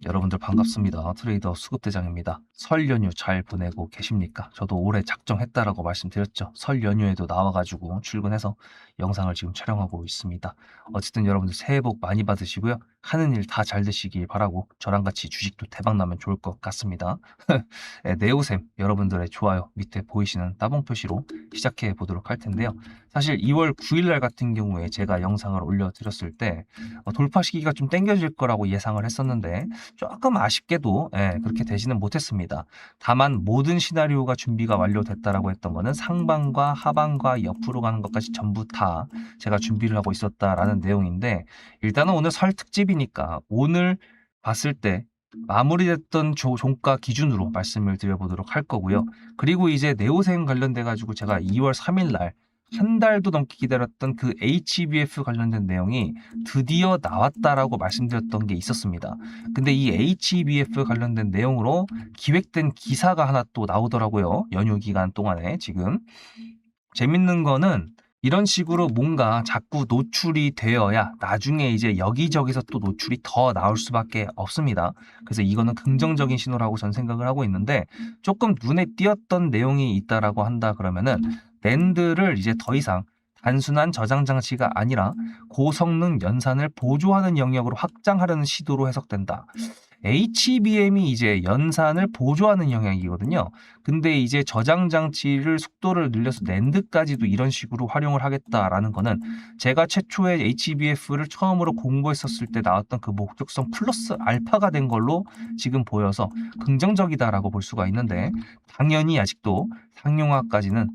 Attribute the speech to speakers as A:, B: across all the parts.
A: 여러분들 반갑습니다. 트레이더 수급대장입니다. 설 연휴 잘 보내고 계십니까? 저도 올해 작정했다라고 말씀드렸죠. 설 연휴에도 나와가지고 출근해서 영상을 지금 촬영하고 있습니다. 어쨌든 여러분들 새해 복 많이 받으시고요. 하는 일 다 잘 되시길 바라고 저랑 같이 주식도 대박 나면 좋을 것 같습니다. 네, 네오셈 여러분들의 좋아요 밑에 보이시는 따봉 표시로 시작해 보도록 할 텐데요. 사실 2월 9일 날 같은 경우에 제가 영상을 올려드렸을 때 돌파 시기가 좀 땡겨질 거라고 예상을 했었는데 조금 아쉽게도 그렇게 되지는 못했습니다. 다만 모든 시나리오가 준비가 완료됐다라고 했던 거는 상방과 하방과 옆으로 가는 것까지 전부 다 제가 준비를 하고 있었다라는 내용인데, 일단은 오늘 설 특집이니까 오늘 봤을 때 마무리됐던 종가 기준으로 말씀을 드려보도록 할 거고요. 그리고 이제 네오셈 관련돼 가지고 제가 2월 3일 날 한 달도 넘게 기다렸던 그 HBF 관련된 내용이 드디어 나왔다라고 말씀드렸던 게 있었습니다. 근데 이 HBF 관련된 내용으로 기획된 기사가 하나 또 나오더라고요. 연휴 기간 동안에 지금. 재밌는 거는 이런 식으로 뭔가 자꾸 노출이 되어야 나중에 이제 여기저기서 또 노출이 더 나올 수밖에 없습니다. 그래서 이거는 긍정적인 신호라고 전 생각을 하고 있는데, 조금 눈에 띄었던 내용이 있다라고 한다 그러면은 랜드를 이제 더 이상 단순한 저장 장치가 아니라 고성능 연산을 보조하는 영역으로 확장하려는 시도로 해석된다. HBM이 이제 연산을 보조하는 영역이거든요. 근데 이제 저장 장치를 속도를 늘려서 낸드까지도 이런 식으로 활용을 하겠다라는 거는 제가 최초에 HBF를 처음으로 공부했었을 때 나왔던 그 목적성 플러스 알파가 된 걸로 지금 보여서 긍정적이다라고 볼 수가 있는데, 당연히 아직도 상용화까지는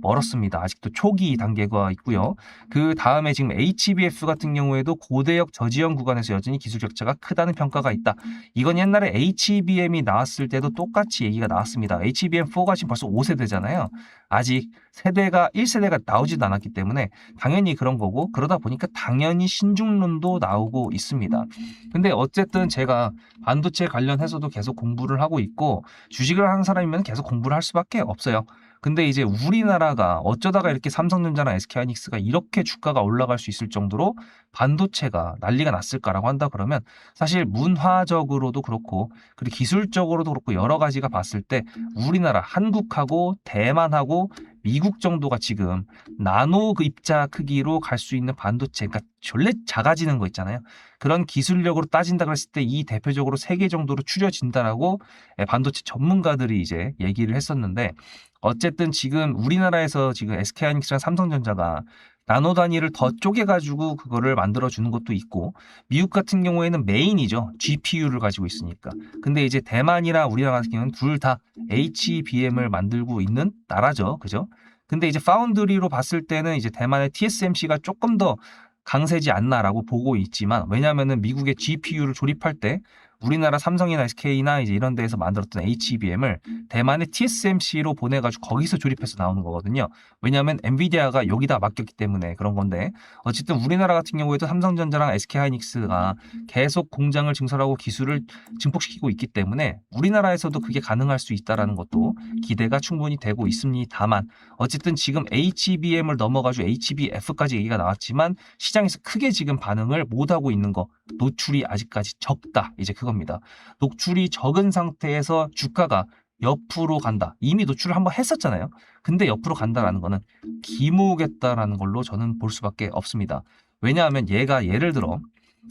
A: 멀었습니다. 아직도 초기 단계가 있고요. 그 다음에 지금 HBF 같은 경우에도 고대역 저지형 구간에서 여전히 기술 격차가 크다는 평가가 있다. 이건 옛날에 HBM이 나왔을 때도 똑같이 얘기가 나왔습니다. HBM4가 지금 벌써 5세대잖아요. 아직 세대가 1세대가 나오지도 않았기 때문에 당연히 그런 거고, 그러다 보니까 당연히 신중론도 나오고 있습니다. 근데 어쨌든 제가 반도체 관련해서도 계속 공부를 하고 있고, 주식을 하는 사람이면 계속 공부를 할 수밖에 없어요. 근데 이제 우리나라가 어쩌다가 이렇게 삼성전자나 SK하이닉스가 이렇게 주가가 올라갈 수 있을 정도로 반도체가 난리가 났을까라고 한다 그러면, 사실 문화적으로도 그렇고 그리고 기술적으로도 그렇고 여러 가지가 봤을 때 우리나라 한국하고 대만하고 미국 정도가 지금 나노 그 입자 크기로 갈 수 있는 반도체, 그러니까 졸래 작아지는 거 있잖아요. 그런 기술력으로 따진다 그랬을 때 이 대표적으로 세 개 정도로 추려진다라고 반도체 전문가들이 이제 얘기를 했었는데, 어쨌든 지금 우리나라에서 지금 SK하이닉스랑 삼성전자가 나노 단위를 더 쪼개가지고 그거를 만들어주는 것도 있고, 미국 같은 경우에는 메인이죠. GPU를 가지고 있으니까. 근데 이제 대만이랑 우리나라 같은 경우는 둘 다 HBM을 만들고 있는 나라죠. 그죠? 근데 이제 파운드리로 봤을 때는 이제 대만의 TSMC가 조금 더 강세지 않나라고 보고 있지만, 왜냐하면은 미국의 GPU를 조립할 때 우리나라 삼성이나 SK나 이제 이런 데에서 만들었던 HBM을 대만의 TSMC로 보내가지고 거기서 조립해서 나오는 거거든요. 왜냐하면 엔비디아가 여기다 맡겼기 때문에 그런 건데, 어쨌든 우리나라 같은 경우에도 삼성전자랑 SK하이닉스가 계속 공장을 증설하고 기술을 증폭시키고 있기 때문에 우리나라에서도 그게 가능할 수 있다라는 것도 기대가 충분히 되고 있습니다만, 어쨌든 지금 HBM을 넘어가지고 HBF까지 얘기가 나왔지만 시장에서 크게 지금 반응을 못하고 있는 거, 노출이 아직까지 적다. 이제 그겁니다. 노출이 적은 상태에서 주가가 옆으로 간다. 이미 노출을 한번 했었잖아요. 근데 옆으로 간다라는 거는 기모으겠다라는 걸로 저는 볼 수밖에 없습니다. 왜냐하면 얘가 예를 들어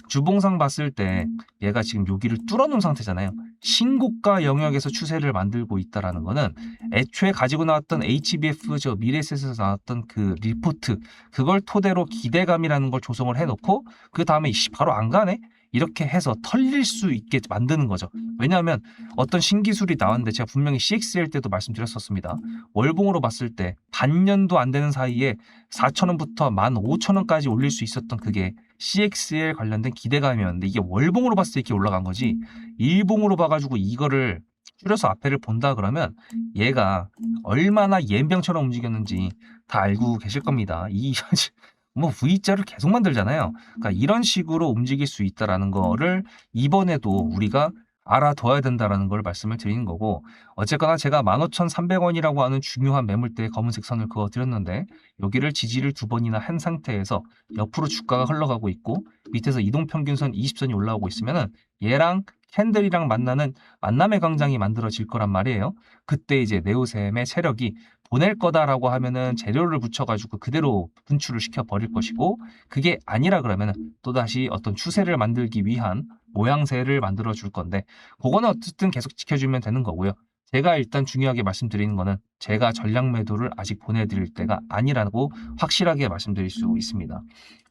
A: 주봉상 봤을 때 얘가 지금 여기를 뚫어놓은 상태잖아요. 신고가 영역에서 추세를 만들고 있다라는 거는 애초에 가지고 나왔던 HBF 저 미래에셋에서 나왔던 그 리포트, 그걸 토대로 기대감이라는 걸 조성을 해놓고 그 다음에 이씨 바로 안 가네? 이렇게 해서 털릴 수 있게 만드는 거죠. 왜냐하면 어떤 신기술이 나왔는데 제가 분명히 CXL 때도 말씀드렸었습니다. 월봉으로 봤을 때 반년도 안 되는 사이에 4,000원부터 15,000원까지 올릴 수 있었던 그게 CXL 관련된 기대감이었는데, 이게 월봉으로 봤을 때 이렇게 올라간 거지, 일봉으로 봐가지고 이거를 줄여서 앞에를 본다 그러면 얘가 얼마나 옌병처럼 움직였는지 다 알고 계실 겁니다. 이 뭐 V자를 계속 만들잖아요. 그러니까 이런 식으로 움직일 수 있다라는 거를 이번에도 우리가 알아둬야 된다라는 걸 말씀을 드리는 거고, 어쨌거나 제가 15,300원이라고 하는 중요한 매물대의 검은색 선을 그어 드렸는데, 여기를 지지를 두 번이나 한 상태에서 옆으로 주가가 흘러가고 있고 밑에서 이동평균선 20선이 올라오고 있으면은 얘랑 캔들이랑 만나는 만남의 광장이 만들어질 거란 말이에요. 그때 이제 네오셈의 세력이 보낼 거다라고 하면은 재료를 붙여가지고 그대로 분출을 시켜 버릴 것이고, 그게 아니라 그러면은 또다시 어떤 추세를 만들기 위한 모양새를 만들어 줄 건데, 그거는 어쨌든 계속 지켜주면 되는 거고요. 제가 일단 중요하게 말씀드리는 거는 제가 전략 매도를 아직 보내드릴 때가 아니라고 확실하게 말씀드릴 수 있습니다.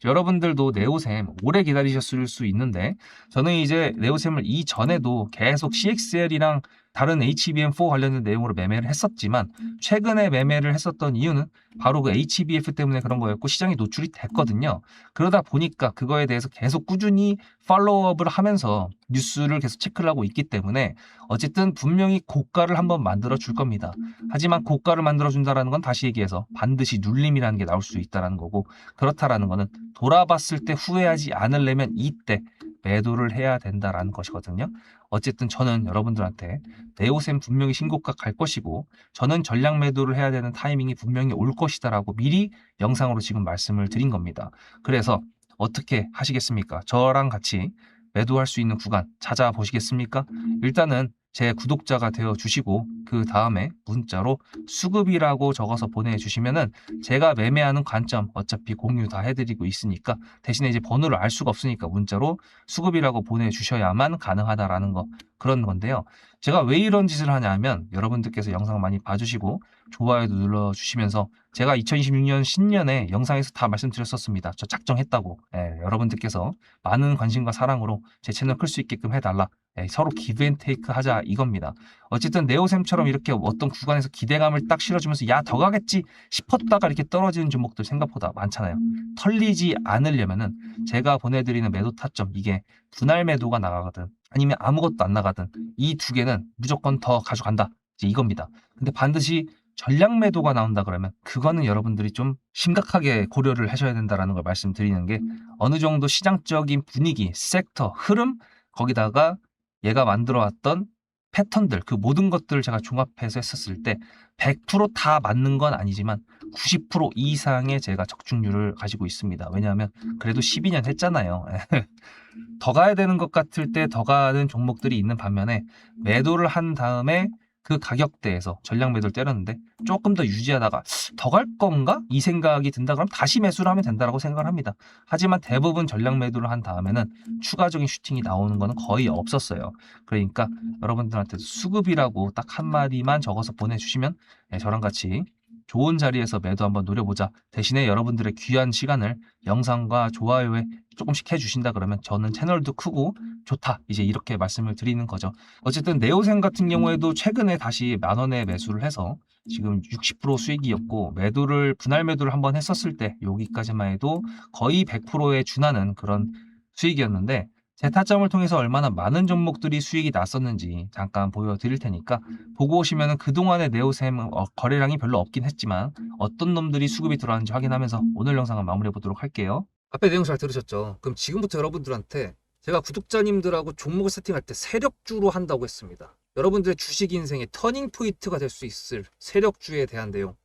A: 여러분들도 네오셈 오래 기다리셨을 수 있는데, 저는 이제 네오셈을 이전에도 계속 CXL이랑 다른 HBM4 관련된 내용으로 매매를 했었지만, 최근에 매매를 했었던 이유는 바로 그 HBF 때문에 그런 거였고, 시장이 노출이 됐거든요. 그러다 보니까 그거에 대해서 계속 꾸준히 팔로우업을 하면서 뉴스를 계속 체크를 하고 있기 때문에 어쨌든 분명히 고가를 한번 만들어 줄 겁니다. 하지만 고가를 만들어 준다라는 건 다시 얘기해서 반드시 눌림이라는 게 나올 수 있다라는 거고, 그렇다라는 거는 돌아봤을 때 후회하지 않으려면 이때 매도를 해야 된다라는 것이거든요. 어쨌든 저는 여러분들한테 네오셈 분명히 신고가 갈 것이고, 저는 전략 매도를 해야 되는 타이밍이 분명히 올 것이다라고 미리 영상으로 지금 말씀을 드린 겁니다. 그래서 어떻게 하시겠습니까? 저랑 같이 매도할 수 있는 구간 찾아보시겠습니까? 일단은 제 구독자가 되어 주시고, 그 다음에 문자로 수급이라고 적어서 보내주시면은 제가 매매하는 관점 어차피 공유 다 해드리고 있으니까, 대신에 이제 번호를 알 수가 없으니까 문자로 수급이라고 보내주셔야만 가능하다라는 거, 그런 건데요. 제가 왜 이런 짓을 하냐면, 여러분들께서 영상 많이 봐주시고 좋아요도 눌러주시면서, 제가 2026년 신년에 영상에서 다 말씀드렸었습니다. 저 작정했다고. 여러분들께서 많은 관심과 사랑으로 제 채널 클 수 있게끔 해달라. 서로 기브앤테이크 하자 이겁니다. 어쨌든 네오셈처럼 이렇게 어떤 구간에서 기대감을 딱 실어주면서 야 더 가겠지 싶었다가 이렇게 떨어지는 종목들 생각보다 많잖아요. 털리지 않으려면은 제가 보내드리는 매도 타점, 이게 분할 매도가 나가거든 아니면 아무것도 안 나가든 이 두 개는 무조건 더 가져간다, 이제 이겁니다. 근데 반드시 전략 매도가 나온다 그러면 그거는 여러분들이 좀 심각하게 고려를 하셔야 된다라는 걸 말씀드리는 게, 어느 정도 시장적인 분위기, 섹터, 흐름, 거기다가 얘가 만들어 왔던 패턴들, 그 모든 것들을 제가 종합해서 했었을 때 100%다 맞는 건 아니지만 90% 이상의 제가 적중률을 가지고 있습니다. 왜냐하면 그래도 12년 했잖아요. 더 가야 되는 것 같을 때 더 가는 종목들이 있는 반면에, 매도를 한 다음에 그 가격대에서 전략 매도를 때렸는데 조금 더 유지하다가 더 갈 건가? 이 생각이 든다 그러면 다시 매수를 하면 된다라고 생각을 합니다. 하지만 대부분 전략 매도를 한 다음에는 추가적인 슈팅이 나오는 거는 거의 없었어요. 그러니까 여러분들한테 수급이라고 딱 한마디만 적어서 보내주시면 저랑 같이 좋은 자리에서 매도 한번 노려보자. 대신에 여러분들의 귀한 시간을 영상과 좋아요에 조금씩 해주신다 그러면 저는 채널도 크고 좋다, 이제 이렇게 말씀을 드리는 거죠. 어쨌든 네오셈 같은 경우에도 최근에 다시 10,000원에 매수를 해서 지금 60% 수익이었고, 매도를 분할 매도를 한번 했었을 때 여기까지만 해도 거의 100%에 준하는 그런 수익이었는데, 제 타점을 통해서 얼마나 많은 종목들이 수익이 났었는지 잠깐 보여드릴 테니까 보고 오시면은 그동안의 네오셈 거래량이 별로 없긴 했지만 어떤 놈들이 수급이 들어왔는지 확인하면서 오늘 영상을 마무리해 보도록 할게요. 앞에 내용 잘 들으셨죠? 그럼 지금부터 여러분들한테 제가 구독자님들하고 종목을 세팅할 때 세력주로 한다고 했습니다. 여러분들의 주식 인생의 터닝 포인트가 될 수 있을 세력주에 대한 내용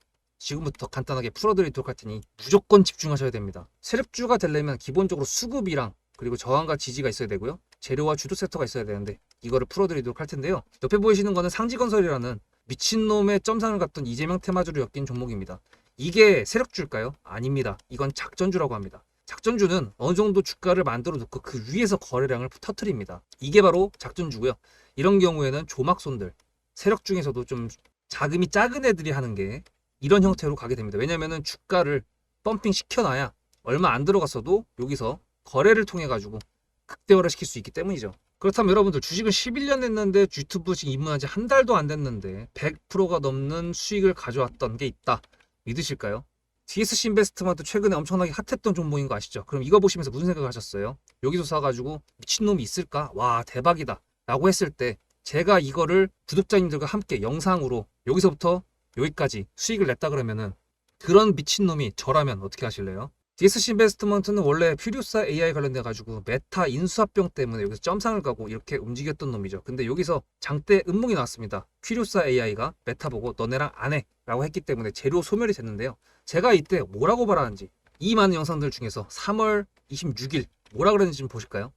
A: 지금부터 간단하게 풀어드리도록 할 테니 무조건 집중하셔야 됩니다. 세력주가 되려면 기본적으로 수급이랑 그리고 저항과 지지가 있어야 되고요. 재료와 주도 섹터가 있어야 되는데 이거를 풀어드리도록 할 텐데요. 옆에 보이시는 거는 상지건설이라는 미친놈의 점상을 갖던 이재명 테마주를 엮인 종목입니다. 이게 세력주일까요? 아닙니다. 이건 작전주라고 합니다. 작전주는 어느 정도 주가를 만들어 놓고 그 위에서 거래량을 터트립니다. 이게 바로 작전주고요. 이런 경우에는 조막손들, 세력 중에서도 좀 자금이 작은 애들이 하는 게 이런 형태로 가게 됩니다. 왜냐면은 주가를 펌핑 시켜놔야 얼마 안 들어갔어도 여기서 거래를 통해 가지고 극대화를 시킬 수 있기 때문이죠. 그렇다면 여러분들 주식을 11년 했는데 유튜브 지금 입문한 지 한 달도 안 됐는데 100%가 넘는 수익을 가져왔던 게 있다, 믿으실까요? DSC 인베스트먼트 최근에 엄청나게 핫했던 종목인 거 아시죠? 그럼 이거 보시면서 무슨 생각을 하셨어요? 여기서 사가지고 미친놈이 있을까? 와 대박이다 라고 했을 때 제가 이거를 구독자님들과 함께 영상으로 여기서부터 여기까지 수익을 냈다 그러면은 그런 미친놈이 저라면 어떻게 하실래요? DSC 인베스트먼트는 원래 퓨리오사 AI 관련돼 가지고 메타 인수합병 때문에 여기서 점상을 가고 이렇게 움직였던 놈이죠. 근데 여기서 장대 음몽이 나왔습니다. 퓨리오사 AI가 메타 보고 너네랑 안 해 라고 했기 때문에 재료 소멸이 됐는데요. 제가 이때 뭐라고 말하는지 이 많은 영상들 중에서 3월 26일 뭐라 그랬는지 좀 보실까요?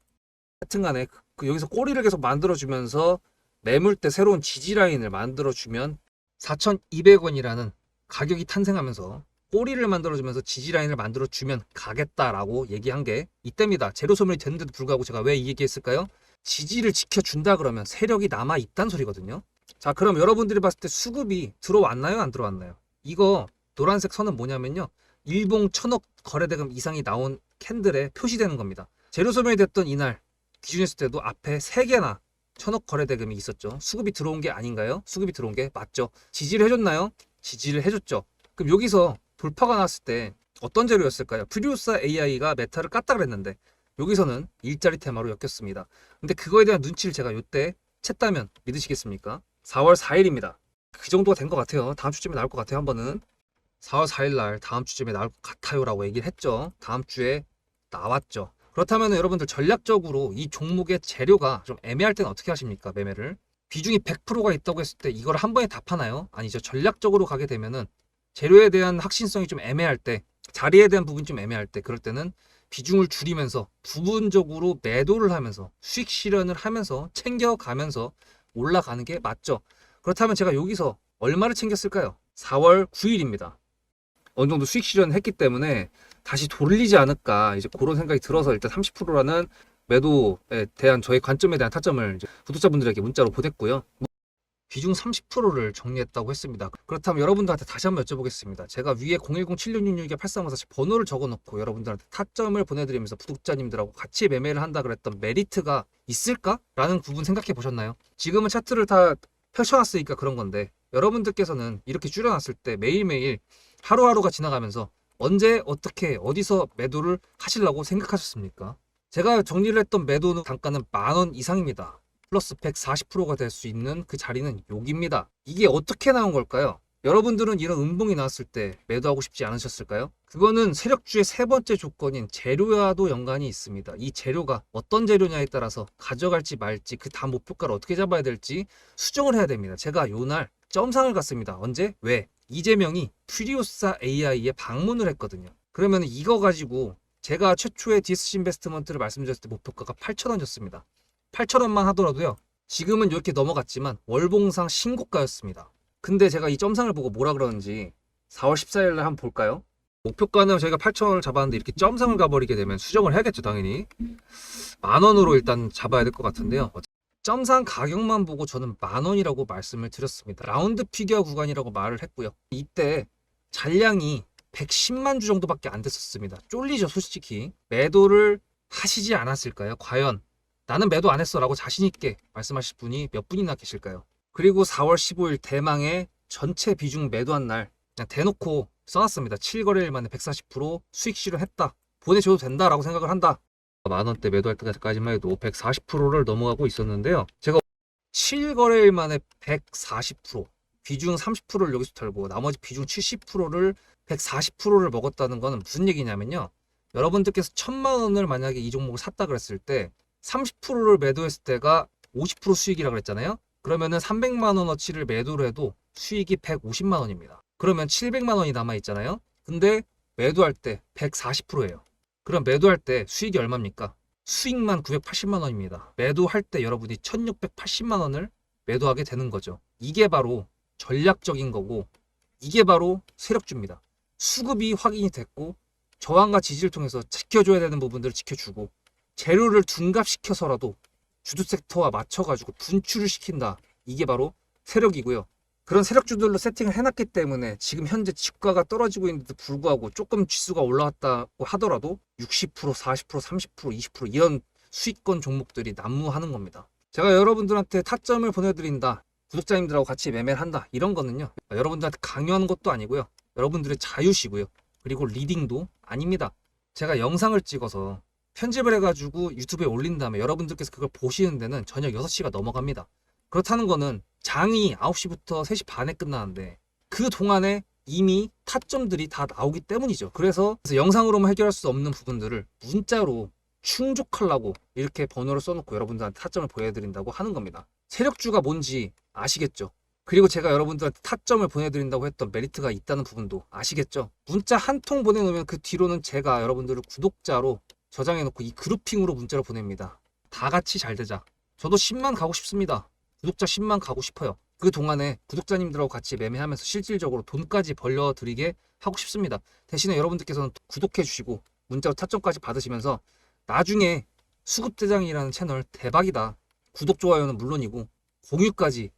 A: 하여튼간에 여기서 꼬리를 계속 만들어주면서 매물대 새로운 지지라인을 만들어주면 4,200원이라는 가격이 탄생하면서 꼬리를 만들어주면서 지지라인을 만들어주면 가겠다라고 얘기한 게 이때입니다. 재료 소멸이 됐는데도 불구하고 제가 왜 이 얘기했을까요? 지지를 지켜준다 그러면 세력이 남아있단 소리거든요. 자, 그럼 여러분들이 봤을 때 수급이 들어왔나요? 안 들어왔나요? 이거 노란색 선은 뭐냐면요, 일봉 1,000억 거래대금 이상이 나온 캔들에 표시되는 겁니다. 재료 소멸이 됐던 이날 기준했을 때도 앞에 3개나 1,000억 거래대금이 있었죠. 수급이 들어온 게 아닌가요? 수급이 들어온 게 맞죠. 지지를 해줬나요? 지지를 해줬죠. 그럼 여기서 돌파가 났을 때 어떤 재료였을까요? 프리우사 AI가 메타를 깠다 그랬는데 여기서는 일자리 테마로 엮였습니다. 근데 그거에 대한 눈치를 제가 요때 챘다면 믿으시겠습니까? 4월 4일입니다. 그 정도가 된 것 같아요. 다음 주쯤에 나올 것 같아요. 한 번은 4월 4일 날 다음 주쯤에 나올 것 같아요 라고 얘기를 했죠. 다음 주에 나왔죠. 그렇다면 여러분들 전략적으로 이 종목의 재료가 좀 애매할 때는 어떻게 하십니까? 매매를 비중이 100%가 있다고 했을 때 이걸 한 번에 다 파나요? 아니죠. 전략적으로 가게 되면은 재료에 대한 확신성이 좀 애매할 때, 자리에 대한 부분이 좀 애매할 때, 그럴 때는 비중을 줄이면서 부분적으로 매도를 하면서 수익 실현을 하면서 챙겨가면서 올라가는 게 맞죠. 그렇다면 제가 여기서 얼마를 챙겼을까요? 4월 9일입니다. 어느 정도 수익 실현을 했기 때문에 다시 돌리지 않을까, 이제 그런 생각이 들어서 일단 30%라는 매도에 대한 저의 관점에 대한 타점을 이제 구독자분들에게 문자로 보냈고요. 비중 30%를 정리했다고 했습니다. 그렇다면 여러분들한테 다시 한번 여쭤보겠습니다. 제가 위에 010-7666-8354 번호를 적어놓고 여러분들한테 타점을 보내드리면서 구독자님들하고 같이 매매를 한다 그랬던 메리트가 있을까? 라는 부분 생각해 보셨나요? 지금은 차트를 다 펼쳐놨으니까 그런 건데 여러분들께서는 이렇게 줄여놨을 때 매일매일 하루하루가 지나가면서 언제 어떻게 어디서 매도를 하시려고 생각하셨습니까? 제가 정리를 했던 매도 단가는 10,000원 이상입니다. 플러스 140%가 될 수 있는 그 자리는 여기입니다. 이게 어떻게 나온 걸까요? 여러분들은 이런 음봉이 나왔을 때 매도하고 싶지 않으셨을까요? 그거는 세력주의 세 번째 조건인 재료와도 연관이 있습니다. 이 재료가 어떤 재료냐에 따라서 가져갈지 말지 그 다음 목표가를 어떻게 잡아야 될지 수정을 해야 됩니다. 제가 요날 점상을 갔습니다. 언제? 왜? 이재명이 프리우사 AI에 방문을 했거든요. 그러면 이거 가지고 제가 최초의 디스시 인베스트먼트를 말씀드렸을 때 목표가가 8,000원이었습니다. 8,000원만 하더라도요. 지금은 이렇게 넘어갔지만 월봉상 신고가였습니다. 근데 제가 이 점상을 보고 뭐라 그러는지 4월 14일 날 한번 볼까요? 목표가는 저희가 8,000원을 잡았는데 이렇게 점상을 가버리게 되면 수정을 해야겠죠, 당연히. 10,000원으로 일단 잡아야 될 것 같은데요. 점상 가격만 보고 저는 10,000원이라고 말씀을 드렸습니다. 라운드 피겨 구간이라고 말을 했고요. 이때 잔량이 110만 주 정도밖에 안 됐었습니다. 쫄리죠, 솔직히. 매도를 하시지 않았을까요? 과연 나는 매도 안 했어 라고 자신있게 말씀하실 분이 몇 분이나 계실까요? 그리고 4월 15일 대망의 전체 비중 매도한 날 그냥 대놓고 써놨습니다. 7거래일 만에 140% 수익 실현했다. 보내줘도 된다라고 생각을 한다. 만원대 매도할 때까지만 해도 140%를 넘어가고 있었는데요. 제가 7거래일 만에 140% 비중 30%를 여기서 털고 나머지 비중 70%를 140%를 먹었다는 거는 무슨 얘기냐면요. 여러분들께서 1,000만 원을 만약에 이 종목을 샀다 그랬을 때 30%를 매도했을 때가 50% 수익이라고 그랬잖아요. 그러면은 300만 원어치를 매도를 해도 수익이 150만 원입니다. 그러면 700만 원이 남아 있잖아요. 근데 매도할 때 140%예요. 그럼 매도할 때 수익이 얼마입니까? 수익만 980만 원입니다. 매도할 때 여러분이 1680만 원을 매도하게 되는 거죠. 이게 바로 전략적인 거고 이게 바로 세력주입니다. 수급이 확인이 됐고 저항과 지지를 통해서 지켜줘야 되는 부분들을 지켜주고 재료를 둔갑시켜서라도 주도 섹터와 맞춰가지고 분출을 시킨다. 이게 바로 세력이고요. 그런 세력주들로 세팅을 해놨기 때문에 지금 현재 주가가 떨어지고 있는데도 불구하고 조금 지수가 올라왔다고 하더라도 60%, 40%, 30%, 20% 이런 수익권 종목들이 난무하는 겁니다. 제가 여러분들한테 타점을 보내드린다. 구독자님들하고 같이 매매를 한다. 이런 거는요. 여러분들한테 강요하는 것도 아니고요. 여러분들의 자유시고요. 그리고 리딩도 아닙니다. 제가 영상을 찍어서 편집을 해가지고 유튜브에 올린 다음에 여러분들께서 그걸 보시는 데는 저녁 6시가 넘어갑니다. 그렇다는 거는 장이 9시부터 3시 반에 끝나는데 그 동안에 이미 타점들이 다 나오기 때문이죠. 그래서 영상으로만 해결할 수 없는 부분들을 문자로 충족하려고 이렇게 번호를 써놓고 여러분들한테 타점을 보여드린다고 하는 겁니다. 세력주가 뭔지 아시겠죠? 그리고 제가 여러분들한테 타점을 보내드린다고 했던 메리트가 있다는 부분도 아시겠죠? 문자 한 통 보내놓으면 그 뒤로는 제가 여러분들을 구독자로 저장해놓고 이 그룹핑으로 문자를 보냅니다. 다 같이 잘 되자. 저도 10만 가고 싶습니다. 구독자 10만 가고 싶어요. 그 동안에 구독자님들하고 같이 매매하면서 실질적으로 돈까지 벌려드리게 하고 싶습니다. 대신에 여러분들께서는 구독해 주시고 문자로 타점까지 받으시면서 나중에 수급대장이라는 채널 대박이다. 구독, 좋아요는 물론이고 공유까지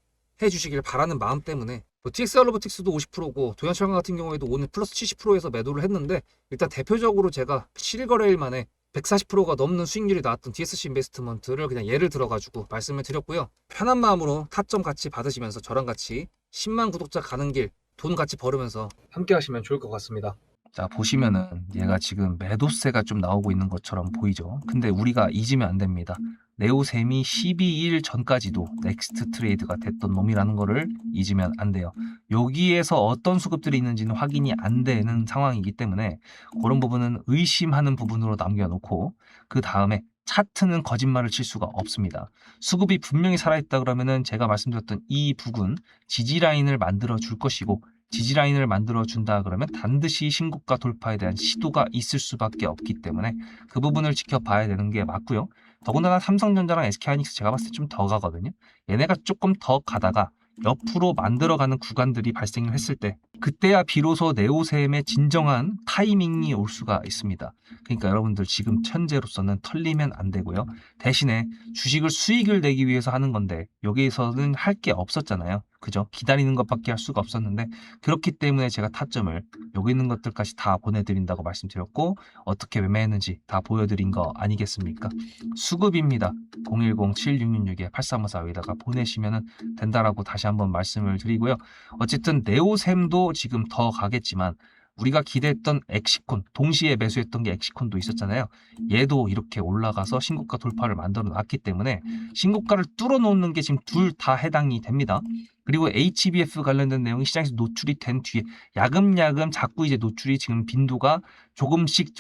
A: 해주시길 바라는 마음 때문에 TXR 로보틱스도 50%고 도양철강 같은 경우에도 오늘 플러스 70%에서 매도를 했는데, 일단 대표적으로 제가 7거래일 만에 140%가 넘는 수익률이 나왔던 DSC 인베스트먼트를 그냥 예를 들어가지고 말씀을 드렸고요. 편한 마음으로 타점 같이 받으시면서 저랑 같이 10만 구독자 가는 길 돈 같이 벌으면서 함께 하시면 좋을 것 같습니다. 자, 보시면은 얘가 지금 매도세가 좀 나오고 있는 것처럼 보이죠. 근데 우리가 잊으면 안 됩니다. 네오셈이 12일 전까지도 넥스트 트레이드가 됐던 놈이라는 거를 잊으면 안 돼요. 여기에서 어떤 수급들이 있는지는 확인이 안 되는 상황이기 때문에 그런 부분은 의심하는 부분으로 남겨놓고, 그 다음에 차트는 거짓말을 칠 수가 없습니다. 수급이 분명히 살아있다 그러면은 제가 말씀드렸던 이 부근 지지라인을 만들어 줄 것이고, 지지라인을 만들어 준다 그러면 반드시 신고가 돌파에 대한 시도가 있을 수밖에 없기 때문에 그 부분을 지켜봐야 되는 게 맞고요. 더군다나 삼성전자랑 SK하이닉스 제가 봤을 때 좀 더 가거든요. 얘네가 조금 더 가다가 옆으로 만들어가는 구간들이 발생을 했을 때, 그때야 비로소 네오셈의 진정한 타이밍이 올 수가 있습니다. 그러니까 여러분들 지금 현재로서는 털리면 안 되고요. 대신에 주식을 수익을 내기 위해서 하는 건데 여기에서는 할 게 없었잖아요. 그죠? 기다리는 것밖에 할 수가 없었는데, 그렇기 때문에 제가 타점을 여기 있는 것들까지 다 보내드린다고 말씀드렸고, 어떻게 매매했는지 다 보여드린 거 아니겠습니까? 수급입니다. 010-7666-8354 여기다가 보내시면 된다라고 다시 한번 말씀을 드리고요. 어쨌든 네오셈도 지금 더 가겠지만 우리가 기대했던 엑시콘, 동시에 매수했던 게 엑시콘도 있었잖아요. 얘도 이렇게 올라가서 신고가 돌파를 만들어 놨기 때문에 신고가를 뚫어 놓는 게 지금 둘 다 해당이 됩니다. 그리고 HBF 관련된 내용이 시장에서 노출이 된 뒤에 야금야금 자꾸 이제 노출이 지금 빈도가 조금씩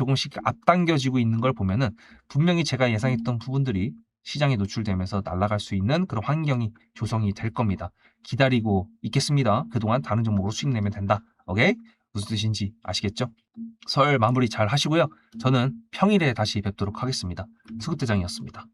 A: 앞당겨지고 있는 걸 보면은 분명히 제가 예상했던 부분들이 시장에 노출되면서 날아갈 수 있는 그런 환경이 조성이 될 겁니다. 기다리고 있겠습니다. 그동안 다른 종목으로 수익 내면 된다. 오케이? 무슨 뜻인지 아시겠죠? 설 마무리 잘 하시고요. 저는 평일에 다시 뵙도록 하겠습니다. 수급대장이었습니다.